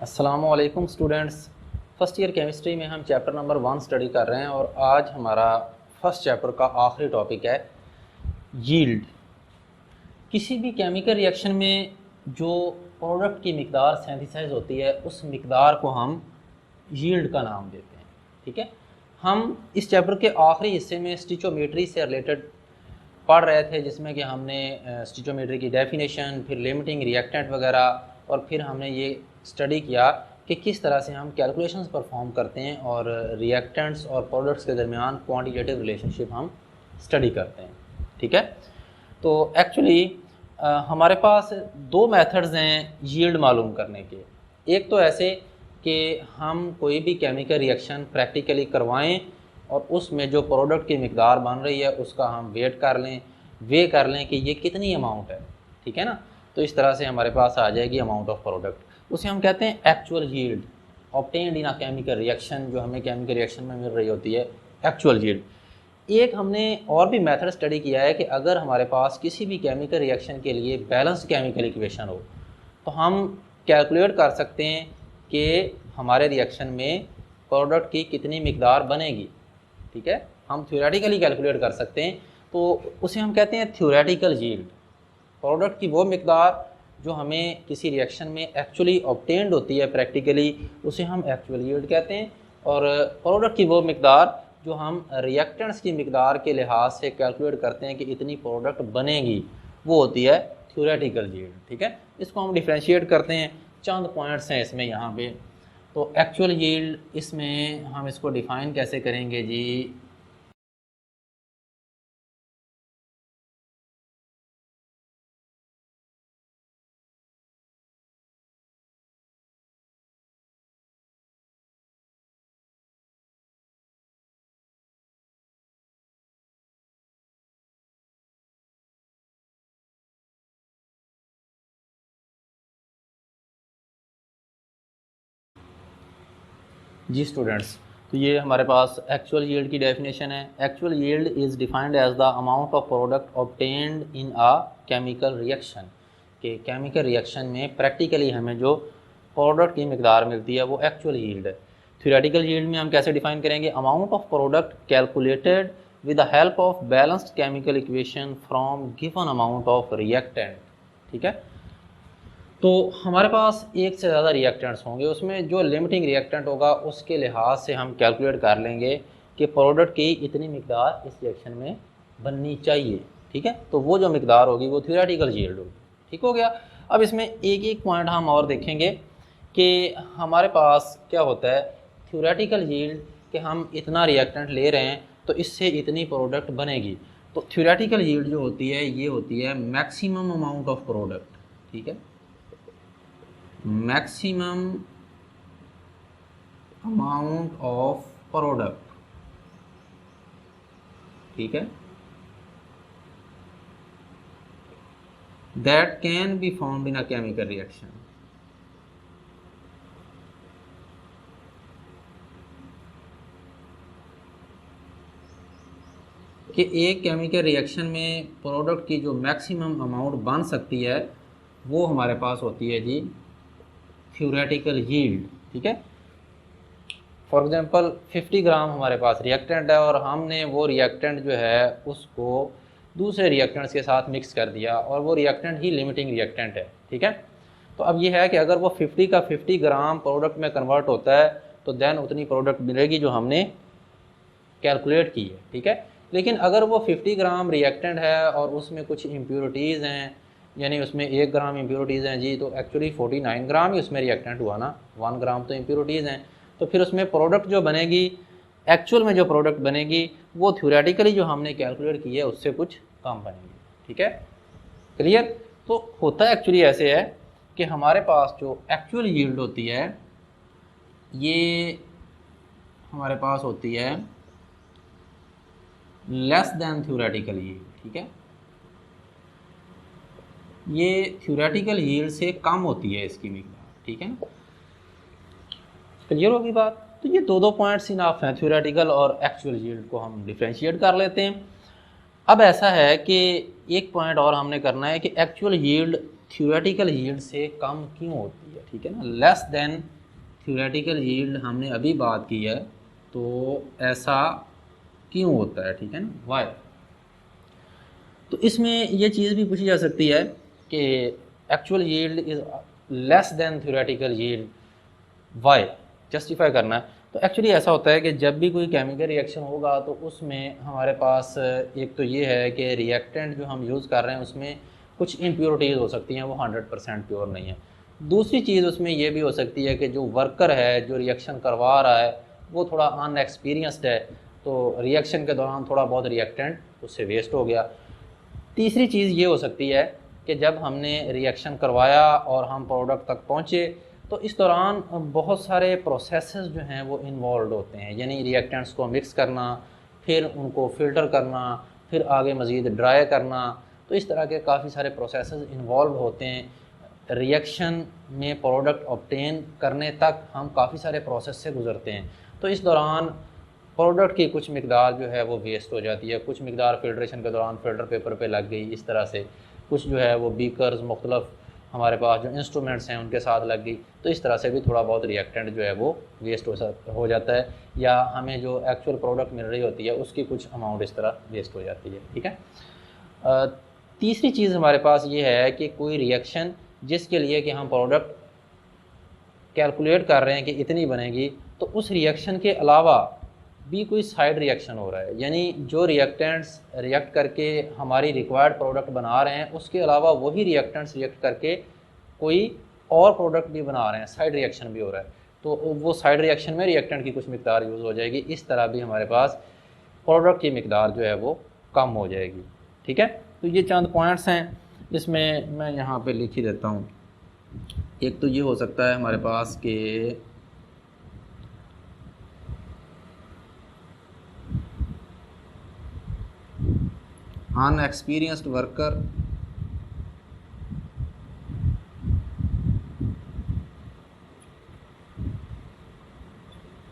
अस्सलामुअलैकुम students. First year chemistry में हम चैप्टर नंबर 1 स्टडी कर रहे हैं और आज हमारा फर्स्ट चैप्टर का आखिरी टॉपिक है यील्ड। किसी भी केमिकल रिएक्शन में जो प्रोडक्ट की मिकदार सिंथेसाइज होती है उस मिकदार को हम यील्ड का नाम देते हैं। ठीक है, हम इस चैप्टर के आखिरी हिस्से में स्टिचोमेट्री से रिलेटेड पढ़ रहे थे, जिसमें कि हमने स्टिचोमेट्री की डेफिनेशन, फिर लिमिटिंग रिएक्टेंट वगैरह, और फिर हमने ये स्टडी किया कि किस तरह से हम कैलकुलेशंस परफॉर्म करते हैं और रिएक्टेंट्स और प्रोडक्ट्स के दरमियान क्वांटिटेटिव रिलेशनशिप हम स्टडी करते हैं। ठीक है, तो एक्चुअली हमारे पास दो मेथड्स हैं यील्ड मालूम करने के। एक तो ऐसे कि हम कोई भी केमिकल रिएक्शन प्रैक्टिकली करवाएं और उसमें जो प्रोडक्ट की मिकदार बन रही है उसका हम वेट कर लें, वे कर लें कि ये कितनी अमाउंट है। ठीक है ना, तो इस तरह से हमारे पास आ जाएगी अमाउंट ऑफ प्रोडक्ट, उसे हम कहते हैं actual yield obtained in a chemical reaction, जो हमें केमिकल रिएक्शन में मिल रही होती है एक्चुअल यील्ड। एक हमने और भी मेथड स्टडी किया है कि अगर हमारे पास किसी भी केमिकल रिएक्शन के लिए बैलेंस्ड केमिकल इक्वेशन हो तो हम कैलकुलेट कर सकते हैं कि हमारे रिएक्शन में प्रोडक्ट की कितनी मिकदार बनेगी। ठीक है, हम थ्योरेटिकली कैलकुलेट कर सकते हैं, तो उसे हम कहते हैं थ्योरेटिकल यील्ड। प्रोडक्ट की वो मिकदार जो हमें किसी रिएक्शन में एक्चुअली ऑब्टेन्ड होती है प्रैक्टिकली, उसे हम एक्चुअल यील्ड कहते हैं, और प्रोडक्ट की वो मिकदार जो हम रिएक्टेंट्स की मिकदार के लिहाज से कैलकुलेट करते हैं कि इतनी प्रोडक्ट बनेगी, वो होती है थ्योरेटिकल यील्ड। ठीक है, इसको हम डिफ्रेंशिएट करते हैं, चंद पॉइंट्स हैं इसमें यहाँ पे। तो एक्चुअल यील्ड, इसमें हम इसको डिफ़ाइन कैसे करेंगे जी। जी स्टूडेंट्स, तो ये हमारे पास एक्चुअल यील्ड की डेफिनेशन है। Actual yield is defined as the amount of product obtained in a chemical reaction, कि केमिकल रिएक्शन में प्रैक्टिकली हमें जो प्रोडक्ट की मिकदार मिलती है वो एक्चुअल यील्ड है। थ्योरेटिकल यील्ड में हम कैसे डिफाइन करेंगे, amount of product calculated with the help of balanced chemical equation from given amount of reactant. ठीक है, तो हमारे पास एक से ज़्यादा रिएक्टेंट्स होंगे, उसमें जो लिमिटिंग रिएक्टेंट होगा उसके लिहाज से हम कैलकुलेट कर लेंगे कि प्रोडक्ट की इतनी मिकदार इस रिएक्शन में बननी चाहिए। ठीक है, तो वो जो मिकदार होगी वो थ्योरेटिकल यील्ड होगी। ठीक हो गया। अब इसमें एक एक पॉइंट हम और देखेंगे कि हमारे पास क्या होता है थ्योरेटिकल यील्ड, कि हम इतना रिएक्टेंट ले रहे हैं तो इससे इतनी प्रोडक्ट बनेगी। तो थ्योरेटिकल यील्ड जो होती है ये होती है मैक्सिमम अमाउंट ऑफ प्रोडक्ट। ठीक है, मैक्सिमम अमाउंट ऑफ प्रोडक्ट। ठीक है, that can be found in a chemical reaction. कि एक केमिकल रिएक्शन में प्रोडक्ट की जो मैक्सिमम अमाउंट बन सकती है वो हमारे पास होती है जी थ्योरेटिकल यील्ड। ठीक है, फॉर एग्जांपल 50 ग्राम हमारे पास रिएक्टेंट है और हमने वो रिएक्टेंट जो है उसको दूसरे रिएक्टेंट्स के साथ मिक्स कर दिया और वो रिएक्टेंट ही लिमिटिंग रिएक्टेंट है। ठीक है, तो अब ये है कि अगर वो 50 का 50 ग्राम प्रोडक्ट में कन्वर्ट होता है तो देन उतनी प्रोडक्ट मिलेगी जो हमने कैलकुलेट की है। ठीक है, लेकिन अगर वो 50 ग्राम रिएक्टेंट है और उसमें कुछ इम्प्योरिटीज़ हैं, यानी उसमें 1 ग्राम इम्प्योरिटीज़ हैं जी, तो एक्चुअली 49 ग्राम ही उसमें रिएक्टेंट हुआ ना, 1 ग्राम तो इम्प्योरिटीज़ हैं। तो फिर उसमें प्रोडक्ट जो बनेगी, एक्चुअल में जो प्रोडक्ट बनेगी वो थ्योरेटिकली जो हमने कैलकुलेट की है उससे कुछ कम बनेगी। ठीक है, क्लियर। तो होता एक्चुअली ऐसे है कि हमारे पास जो एक्चुअल यील्ड होती है ये हमारे पास होती है लेस देन थ्योरेटिकल यील्ड। ठीक है, ये थ्योरेटिकल यील्ड से कम होती है इसकी मिकदार। ठीक है ना, क्लियर होगी बात। तो ये दो पॉइंट्स इनफ हैं, थ्योरेटिकल और एक्चुअल यील्ड को हम डिफ्रेंशिएट कर लेते हैं। अब ऐसा है कि एक पॉइंट और हमने करना है कि एक्चुअल यील्ड थ्योरेटिकल यील्ड से कम क्यों होती है, ठीक है ना, लेस देन थ्योरेटिकल यील्ड हमने अभी बात की है, तो ऐसा क्यों होता है, ठीक है ना, वाई। तो इसमें ये चीज़ भी पूछी जा सकती है कि actual yield is less than theoretical yield, why, justify करना है। तो एक्चुअली ऐसा होता है कि जब भी कोई केमिकल रिएक्शन होगा तो उसमें हमारे पास एक तो ये है कि रिएक्टेंट जो हम यूज़ कर रहे हैं उसमें कुछ इम्प्योरिटीज़ हो सकती हैं, वो 100% प्योर नहीं है। दूसरी चीज़ उसमें ये भी हो सकती है कि जो वर्कर है, जो रिएक्शन करवा रहा है, वो थोड़ा अनएक्सपीरियंस्ड है, तो रिएक्शन के दौरान थोड़ा बहुत रिएक्टेंट उससे वेस्ट हो गया। तीसरी चीज़ ये हो सकती है कि जब हमने रिएक्शन करवाया और हम प्रोडक्ट तक पहुँचे तो इस दौरान बहुत सारे प्रोसेसेस जो हैं वो इन्वॉल्व होते हैं, यानी रिएक्टेंट्स को मिक्स करना, फिर उनको फ़िल्टर करना, फिर आगे मज़ीद ड्राई करना। तो इस तरह के काफ़ी सारे प्रोसेसेस इन्वॉल्व होते हैं। रिएक्शन में प्रोडक्ट ऑब्टेन करने तक हम काफ़ी सारे प्रोसेस से गुज़रते हैं। तो इस दौरान प्रोडक्ट की कुछ मिकदार जो है वो वेस्ट हो जाती है, कुछ मिकदार फ़िल्ट्रेशन के दौरान फ़िल्टर पेपर पे लग गई, इस तरह से कुछ जो है वो बीकर्स मुख्तलिफ हमारे पास जो इंस्ट्रूमेंट्स हैं उनके साथ लग गई, तो इस तरह से भी थोड़ा बहुत रिएक्टेंट जो है वो वेस्ट हो जाता है, या हमें जो एक्चुअल प्रोडक्ट मिल रही होती है उसकी कुछ अमाउंट इस तरह वेस्ट हो जाती है, ठीक है। तीसरी चीज़ हमारे पास ये है कि कोई रिएक्शन जिसके लिए कि हम प्रोडक्ट कैलकुलेट कर रहे हैं कि इतनी बनेगी, तो उस रिएक्शन के अलावा भी कोई साइड रिएक्शन हो रहा है, यानी जो रिएक्टेंट्स रिएक्ट करके हमारी रिक्वायर्ड प्रोडक्ट बना रहे हैं उसके अलावा वही रिएक्टेंट्स रिएक्ट करके कोई और प्रोडक्ट भी बना रहे हैं, साइड रिएक्शन भी हो रहा है, तो वो साइड रिएक्शन में रिएक्टेंट की कुछ मिकदार यूज़ हो जाएगी। इस तरह भी हमारे पास प्रोडक्ट की मिकदार जो है वो कम हो जाएगी, ठीक है। तो ये चंद पॉइंट्स हैं, इसमें मैं यहाँ पे लिख ही देता हूँ। एक तो ये हो सकता है हमारे पास कि अनएक्सपीरियंस्ड वर्कर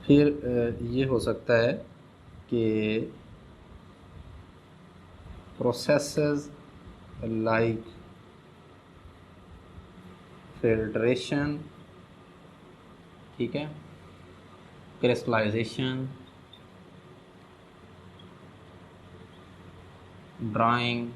फिर ये हो सकता है कि प्रोसेसेस लाइक फिल्ट्रेशन, ठीक है, क्रिस्टलाइजेशन, ड्राइंग,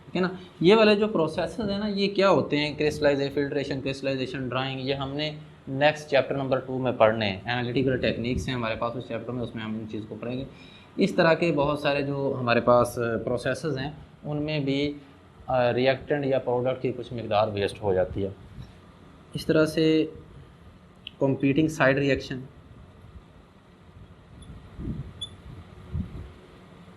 ठीक है ना, ये वाले जो प्रोसेसेस हैं ना, ये क्या होते हैं, क्रिस्टलाइजेशन, फिल्ट्रेशन, क्रिस्टलाइजेशन, ड्राइंग, ये हमने नेक्स्ट चैप्टर नंबर 2 में पढ़ने हैं। एनालिटिकल टेक्निक्स हैं हमारे पास उस चैप्टर में, उसमें हम इन चीज़ को पढ़ेंगे। इस तरह के बहुत सारे जो हमारे पास प्रोसेसेस हैं उनमें भी रिएक्टेंट या प्रोडक्ट की कुछ मिकदार वेस्ट हो जाती है। इस तरह से कंपीटिंग साइड रिएक्शन,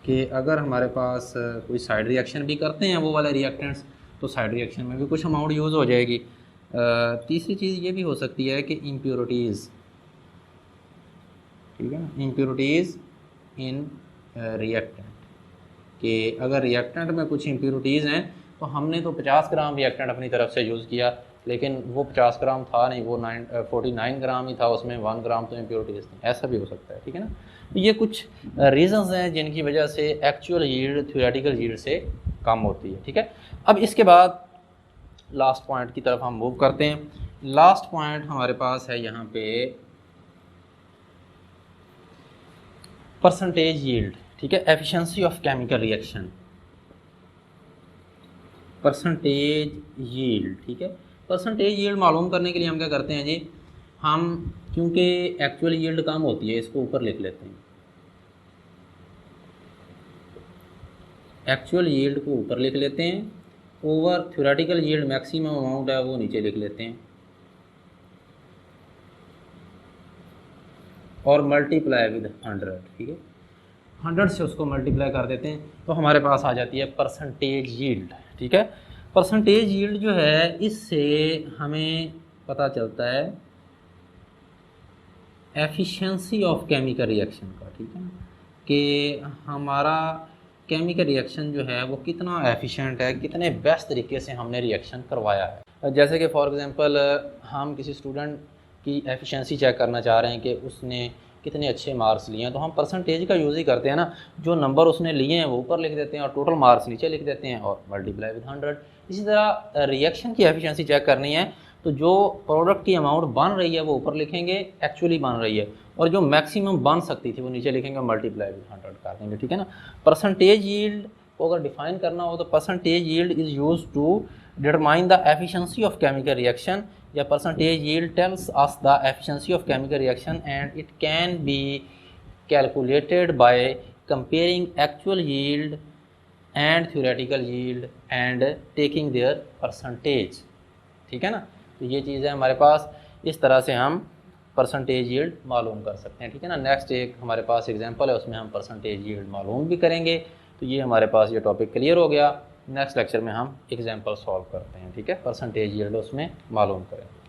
कि अगर हमारे पास कोई साइड रिएक्शन भी करते हैं वो वाले रिएक्टेंट्स, तो साइड रिएक्शन में भी कुछ अमाउंट यूज़ हो जाएगी। तीसरी चीज़ ये भी हो सकती है कि इम्प्योरिटीज़, ठीक है ना, इम्प्योरिटीज़ इन रिएक्टेंट, कि अगर रिएक्टेंट में कुछ इम्प्योरिटीज़ हैं तो हमने तो 50 ग्राम रिएक्टेंट अपनी तरफ से यूज़ किया, लेकिन वो 50 ग्राम था नहीं, वो 49 ग्राम ही था, उसमें 1 ग्राम तो इम्प्योरिटीज़ थी, ऐसा भी हो सकता है, ठीक है ना। तो ये कुछ रीज़न्स हैं जिनकी वजह से एक्चुअल यील्ड थ्योरेटिकल यील्ड से कम होती है, ठीक है। अब इसके बाद लास्ट पॉइंट की तरफ हम मूव करते हैं। लास्ट पॉइंट हमारे पास है यहाँ पे परसेंटेज यील्ड, ठीक है, efficiency of chemical reaction, percentage yield, ठीक है। परसेंटेज यील्ड मालूम करने के लिए हम क्या करते हैं जी, हम क्योंकि एक्चुअल यील्ड कम होती है इसको ऊपर लिख लेते हैं, एक्चुअल यील्ड को ऊपर लिख लेते हैं, over theoretical yield maximum amount है वो नीचे लिख लेते हैं, और मल्टीप्लाई विद 100, ठीक है, 100 से उसको मल्टीप्लाई कर देते हैं तो हमारे पास आ जाती है परसेंटेज यील्ड, ठीक है। परसेंटेज यील्ड जो है इससे हमें पता चलता है एफिशिएंसी ऑफ केमिकल रिएक्शन का, ठीक है, कि हमारा केमिकल रिएक्शन जो है वो कितना एफिशिएंट है, कितने बेस्ट तरीके से हमने रिएक्शन करवाया है। जैसे कि फॉर एग्जांपल हम किसी स्टूडेंट की एफिशिएंसी चेक करना चाह रहे हैं कि उसने कितने अच्छे मार्क्स लिए हैं, तो हम परसेंटेज का यूज़ ही करते हैं ना, जो नंबर उसने लिए हैं वो ऊपर लिख देते हैं और टोटल मार्क्स नीचे लिख देते हैं और मल्टीप्लाई विद 100। इसी तरह रिएक्शन की एफिशिएंसी चेक करनी है तो जो प्रोडक्ट की अमाउंट बन रही है वो ऊपर लिखेंगे, एक्चुअली बन रही है, और जो मैक्सिमम बन सकती थी वो नीचे लिखेंगे, मल्टीप्लाई विद 100 कर देंगे, ठीक है ना। परसेंटेज यील्ड को अगर डिफाइन करना हो तो percentage yield is use to determine the efficiency of chemical reaction, या percentage yield tells us the efficiency of chemical reaction and it can be calculated by comparing actual yield and theoretical yield and taking their percentage, ठीक है ना। तो ये चीज़ है हमारे पास, इस तरह से हम परसेंटेज यील्ड मालूम कर सकते हैं, ठीक है ना। नेक्स्ट एक हमारे पास एग्जांपल है, उसमें हम परसेंटेज यील्ड मालूम भी करेंगे। तो ये हमारे पास ये टॉपिक क्लियर हो गया। नेक्स्ट लेक्चर में हम एग्जांपल सॉल्व करते हैं, ठीक है, परसेंटेज यील्ड उसमें मालूम करेंगे।